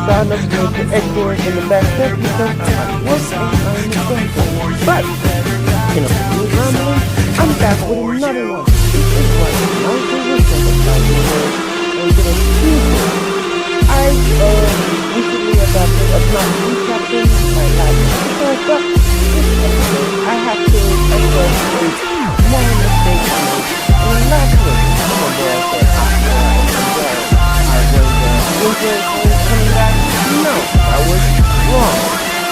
sound of nature echoing in the background because I'm at work and I'm going to. But, in a few rambling, I'm back with another one. This is what Naruto was about the world and to the future. I recently adopted a not recapping my life episode, but this episode I have to address a small mistake I made in the last one. Remember I said after I enjoy coming back? No, that was wrong.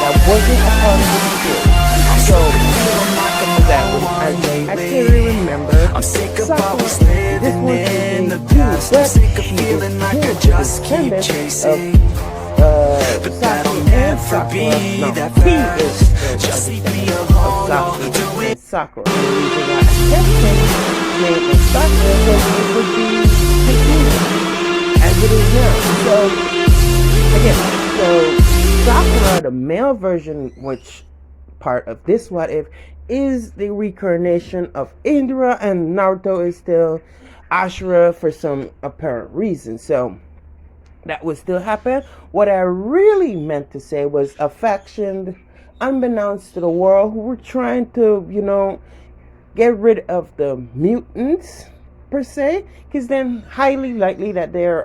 That wasn't a part of the story. So, that was, I clearly remember Sakura. This was a Jew, but she was descendant of Sasuke and Sakura. No, he is the of Sasuke and Sakura. And the reason why I kept his name as Sakura was it would be confusing as it is now. So, again, Sakura, the male version, which part of this what if, is the reincarnation of Indra, and Naruto is still Ashura for some apparent reason. So, that would still happen. What I really meant to say was a faction, unbeknownst to the world, who were trying to, get rid of the mutants, per se, because then highly likely that they're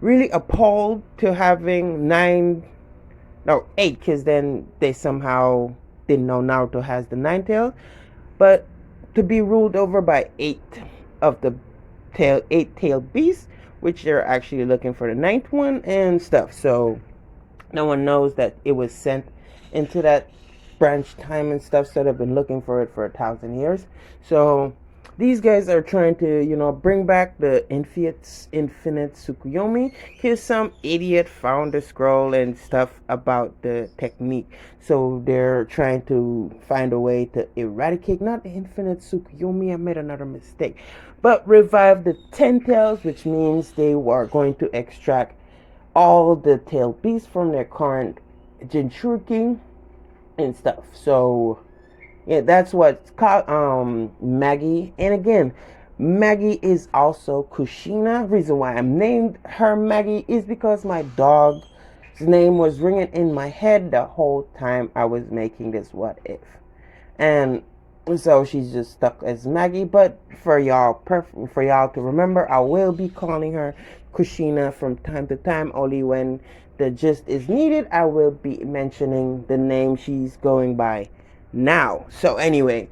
really appalled to having 8, because then they somehow didn't know Naruto has the 9 tails, but to be ruled over by 8 of the 8-tailed beasts, which they're actually looking for the 9th one and stuff. So no one knows that it was sent into that branch time and stuff, so they've been looking for it for 1,000 years. So these guys are trying to, bring back the infinite Tsukuyomi, because some idiot found the scroll and stuff about the technique. So they're trying to find a way to eradicate, not the infinite Tsukuyomi, I made another mistake, but revive the 10 tails, which means they are going to extract all the tail beasts from their current Jinchuriki and stuff. So yeah, that's what's called Maggie. And again, Maggie is also Kushina. Reason why I named her Maggie is because my dog's name was ringing in my head the whole time I was making this what if. And so she's just stuck as Maggie. But for y'all to remember, I will be calling her Kushina from time to time. Only when the gist is needed, I will be mentioning the name she's going by now. So anyway,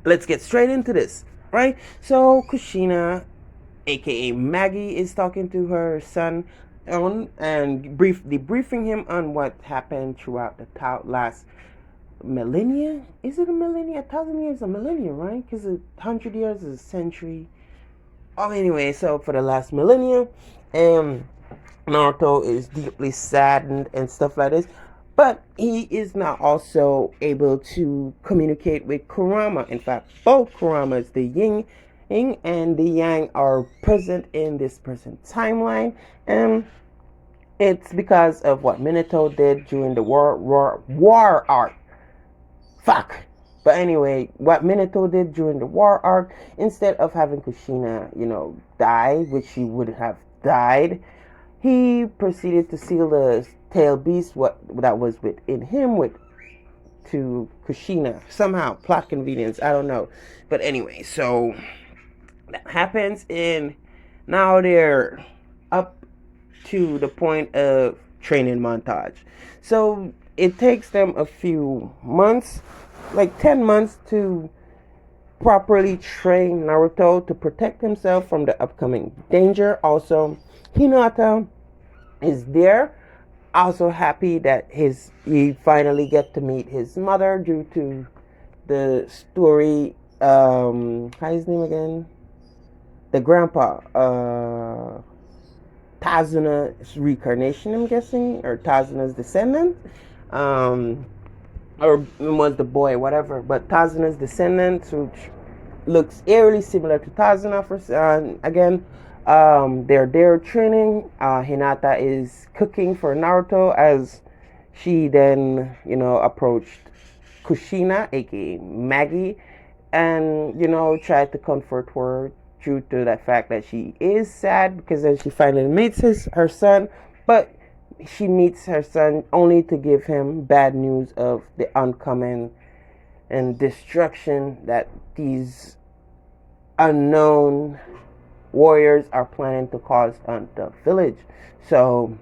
let's get straight into this, right? So Kushina, aka Maggie, is talking to her son and briefing him on what happened throughout the last millennia. Is it a millennia? 1,000 years a millennia, right? Because 100 years is a century. Oh, anyway, so for the last millennia, Naruto is deeply saddened and stuff like this. But he is now also able to communicate with Kurama. In fact, both Kuramas, the Yin and the Yang, are present in this present timeline. And it's because of what Minato did during the war arc. Fuck. But anyway, what Minato did during the war arc, instead of having Kushina, die, which she would have died, he proceeded to seal the tail beast that was within him to Kushina. Somehow, plot convenience, I don't know. But anyway, so that happens, and now they're up to the point of training montage. So it takes them a few months, like 10 months, to properly train Naruto to protect himself from the upcoming danger. Also, Hinata is there, also happy that he finally get to meet his mother due to the story. How's his name again? The grandpa, Tazuna's reincarnation, I'm guessing, or Tazuna's descendant, or was the boy, whatever. But Tazuna's descendant, which looks eerily similar to Tazuna again. They're training. Hinata is cooking for Naruto as she then, approached Kushina, aka Maggie, and, tried to comfort her due to the fact that she is sad because then she finally meets her son, but she meets her son only to give him bad news of the oncoming and destruction that these unknown warriors are planning to cause on the village. So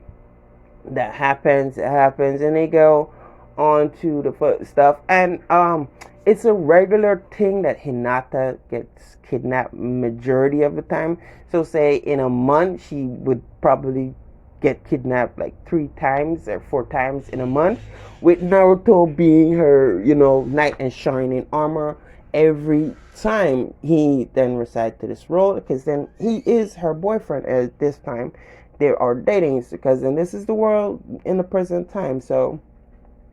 that happens, and they go on to the foot stuff, and it's a regular thing that Hinata gets kidnapped majority of the time. So say in a month she would probably get kidnapped like 3 times or 4 times in a month, with Naruto being her, knight in shining armor every time he then recites to this role, because then he is her boyfriend at this time. They are dating, because then this is the world in the present time, so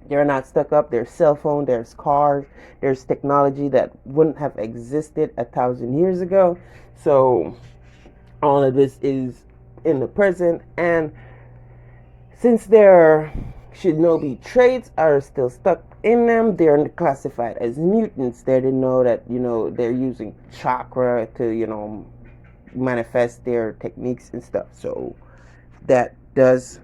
they're not stuck up. There's cell phone, there's cars, there's technology that wouldn't have existed 1,000 years ago. So all of this is in the present, and since their shinobi traits are still stuck in them, they're classified as mutants. They didn't know that, they're using chakra to, manifest their techniques and stuff. So that does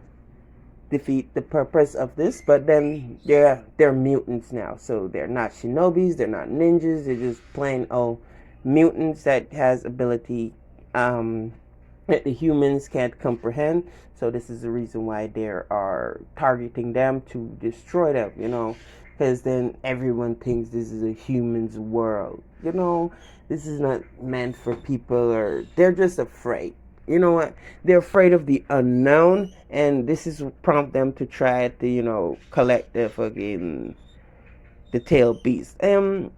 defeat the purpose of this, but then they're mutants now. So they're not shinobis, they're not ninjas, they're just plain old mutants that has ability that the humans can't comprehend. So this is the reason why they are targeting them to destroy them, because then everyone thinks this is a human's world. This is not meant for people, or they're just afraid. You know what? They're afraid of the unknown, and this is prompt them to try to, collect the tail beast. As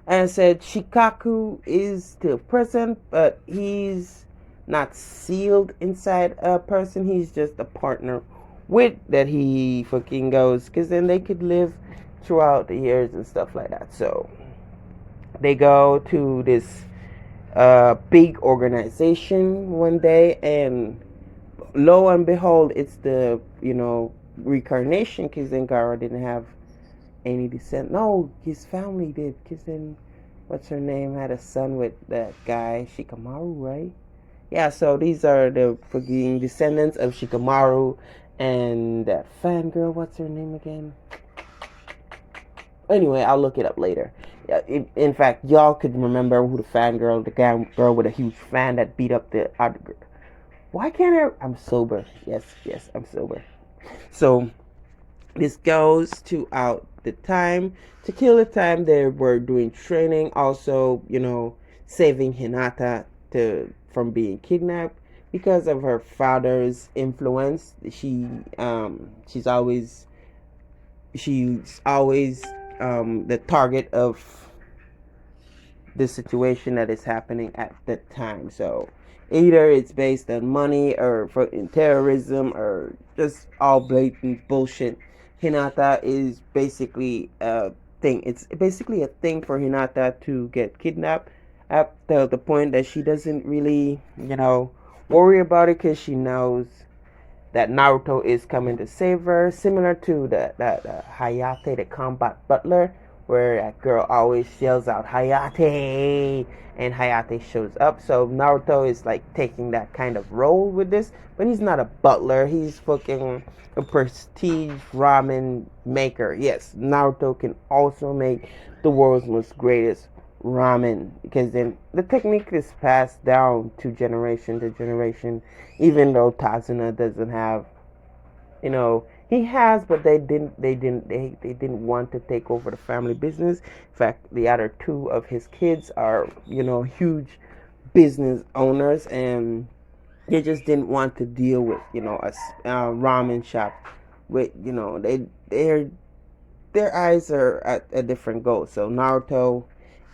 I said, Shikaku is still present, but he's not sealed inside a person. He's just a partner with that he goes, because then they could live throughout the years and stuff like that. So they go to this big organization one day, and lo and behold, it's the reincarnation, because then Gaara didn't have any descent. No, his family did, because then what's her name had a son with that guy Shikamaru, right? Yeah, so these are the fucking descendants of Shikamaru and that fangirl. What's her name again? Anyway, I'll look it up later. In fact, y'all could remember who the fangirl, the girl with a huge fan that beat up the other girl. Why can't I? I'm sober. Yes, I'm sober. So this goes to out the time. To kill the time, they were doing training. Also, saving Hinata from being kidnapped because of her father's influence. She's always the target of the situation that is happening at the time. So either it's based on money or in terrorism or just all blatant bullshit. Hinata is basically a thing. It's basically a thing for Hinata to get kidnapped at the point that she doesn't really, worry about it, because she knows that Naruto is coming to save her, similar to that Hayate, the combat butler, where that girl always yells out Hayate, and Hayate shows up. So Naruto is like taking that kind of role with this, but he's not a butler. He's fucking a prestige ramen maker. Yes, Naruto can also make the world's most greatest ramen, because then the technique is passed down to generation to generation, even though Tazuna doesn't have, he has, but they didn't want to take over the family business. In fact, the other two of his kids are, huge business owners, and they just didn't want to deal with, a ramen shop with, their eyes are at a different goal. So Naruto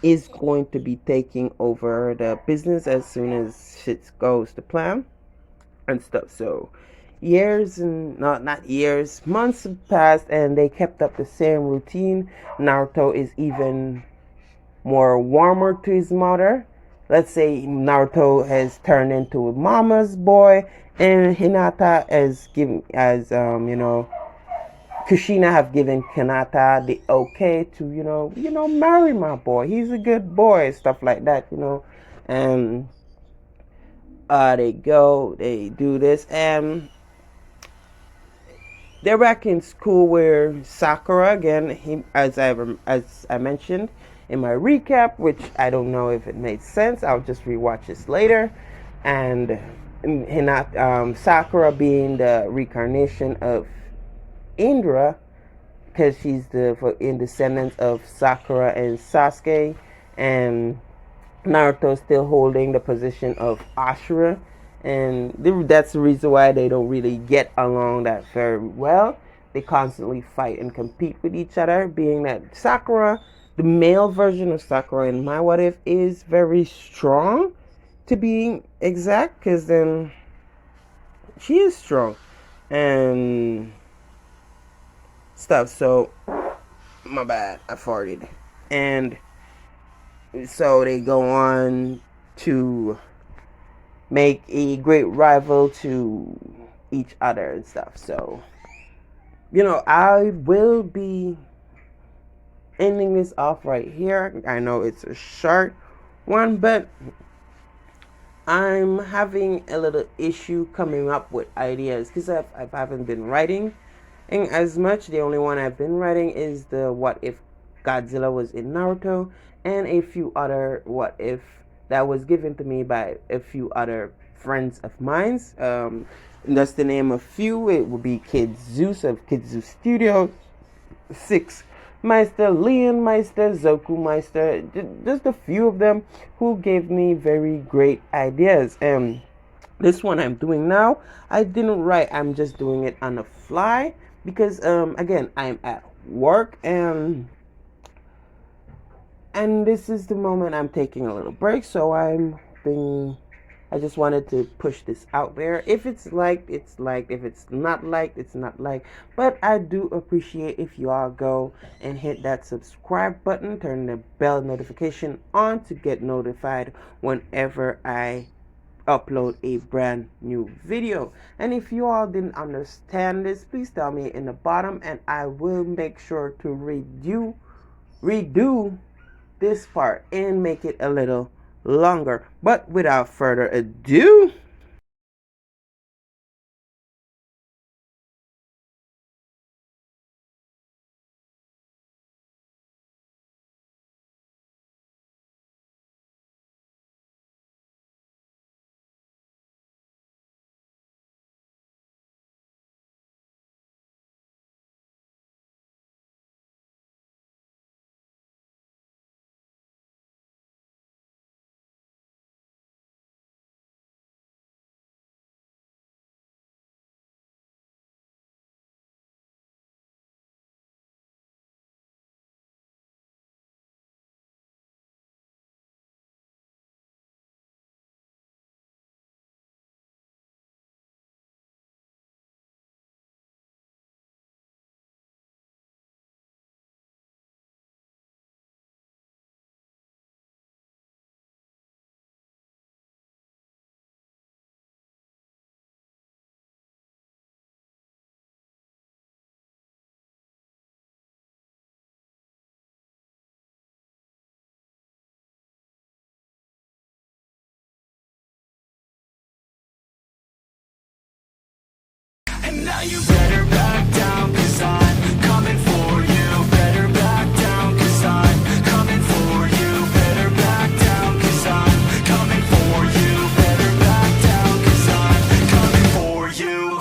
is going to be taking over the business as soon as shit goes to plan and stuff. So years and not years, months have passed, and they kept up the same routine. Naruto is even more warmer to his mother. Let's say Naruto has turned into a mama's boy, and Hinata Kushina have given Kanata the okay to, marry my boy. He's a good boy, stuff like that, and they do this, and they're back in school where Sakura again, as I mentioned in my recap, which I don't know if it made sense. I'll just rewatch this later, and Sakura being the reincarnation of Indra, because she's in descendants of Sakura and Sasuke, and Naruto still holding the position of Ashura, and that's the reason why they don't really get along that very well. They constantly fight and compete with each other, being that Sakura, the male version of Sakura in my what if, is very strong, to be exact, because then she is strong and stuff. So my bad, I farted. And so they go on to make a great rival to each other and stuff. So, I will be ending this off right here. I know it's a short one, but I'm having a little issue coming up with ideas because I haven't been writing as much. The only one I've been writing is the what if Godzilla was in Naruto, and a few other what if that was given to me by a few other friends of mine. Just to name a few, it would be Kid Zeus of Kid Zeus Studio, Six Meister, Leon Meister, Zoku Meister, just a few of them who gave me very great ideas. And this one I'm doing now, I didn't write, I'm just doing it on the fly because again, I'm at work, and this is the moment I'm taking a little break, so I just wanted to push this out there. If it's liked, it's liked. If it's not liked, it's not liked. But I do appreciate if you all go and hit that subscribe button, turn the bell notification on to get notified whenever I upload a brand new video. And if you all didn't understand this, please tell me in the bottom, and I will make sure to redo this part and make it a little longer. But without further ado, and now you better back down, 'cause I'm coming for you. Better back down, 'cause I'm coming for you. Better back down, 'cause I'm coming for you. Better back down, 'cause I'm coming for you.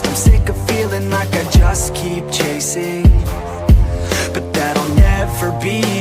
I'm sick of feeling like I just keep chasing, but that'll never be